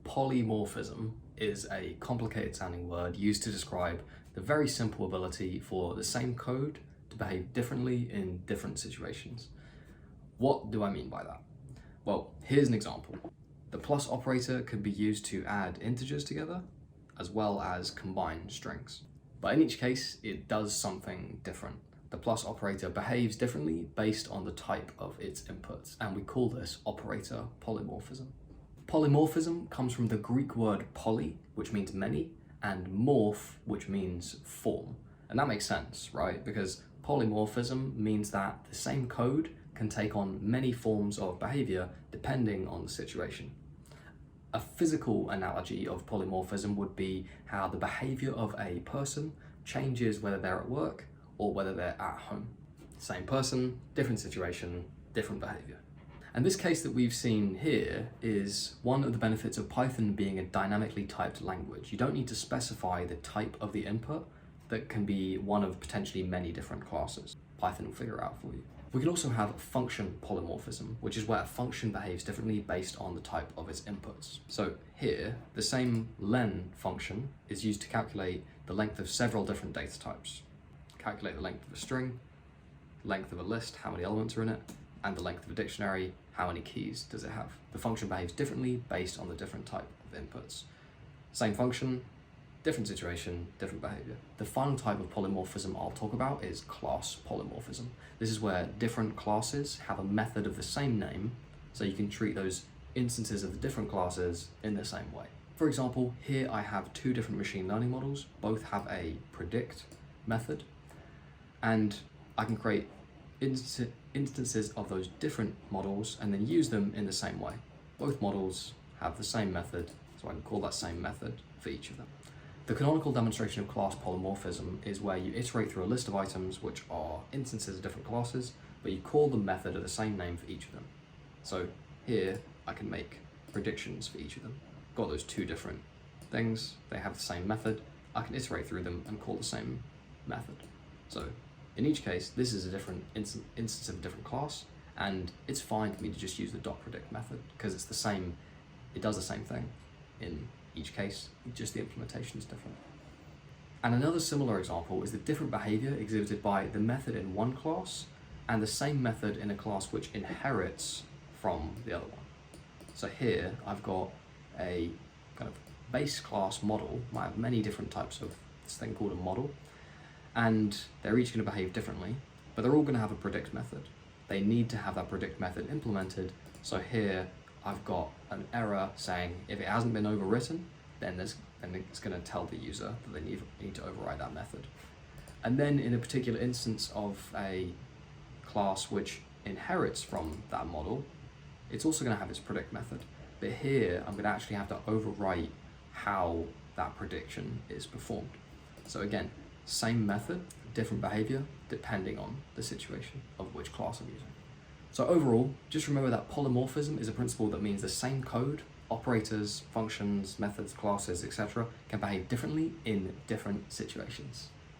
Polymorphism is a complicated sounding word used to describe the very simple ability for the same code to behave differently in different situations. What do I mean by that? Well, here's an example. The plus operator can be used to add integers together, as well as combine strings. But in each case, it does something different. The plus operator behaves differently based on the type of its inputs, and we call this operator polymorphism. Polymorphism comes from the Greek word poly, which means many, and morph, which means form. And that makes sense, right? Because polymorphism means that the same code can take on many forms of behavior depending on the situation. A physical analogy of polymorphism would be how the behavior of a person changes whether they're at work or whether they're at home. Same person, different situation, different behavior. And this case that we've seen here is one of the benefits of Python being a dynamically typed language. You don't need to specify the type of the input that can be one of potentially many different classes. Python will figure it out for you. We can also have function polymorphism, which is where a function behaves differently based on the type of its inputs. So here, the same len function is used to calculate the length of several different data types. Calculate the length of a string, length of a list, how many elements are in it, and the length of a dictionary, how many keys does it have. The function behaves differently based on the different type of inputs. Same function, different situation, different behavior. The final type of polymorphism I'll talk about is class polymorphism. This is where different classes have a method of the same name, so you can treat those instances of the different classes in the same way. For example, here I have two different machine learning models. Both have a predict method, and I can create instances of those different models and then use them in the same way. Both models have the same method, so I can call that same method for each of them. The canonical demonstration of class polymorphism is where you iterate through a list of items which are instances of different classes, but you call the method of the same name for each of them. So here I can make predictions for each of them. Got those two different things, they have the same method, I can iterate through them and call the same method. So in each case, this is a different instance of a different class, and it's fine for me to just use the .predict method because it's the same, it does the same thing in each case, just the implementation is different. And another similar example is the different behavior exhibited by the method in one class and the same method in a class which inherits from the other one. So here I've got a kind of base class model, might have many different types of this thing called a model, and they're each going to behave differently, but they're all going to have a predict method. They need to have that predict method implemented, so here I've got an error saying if it hasn't been overwritten, then it's going to tell the user that they need to override that method. And then in a particular instance of a class which inherits from that model, it's also going to have its predict method. But here I'm going to actually have to overwrite how that prediction is performed. So again, same method, different behavior, depending on the situation of which class I'm using. So overall, just remember that polymorphism is a principle that means the same code, operators, functions, methods, classes, etc., can behave differently in different situations.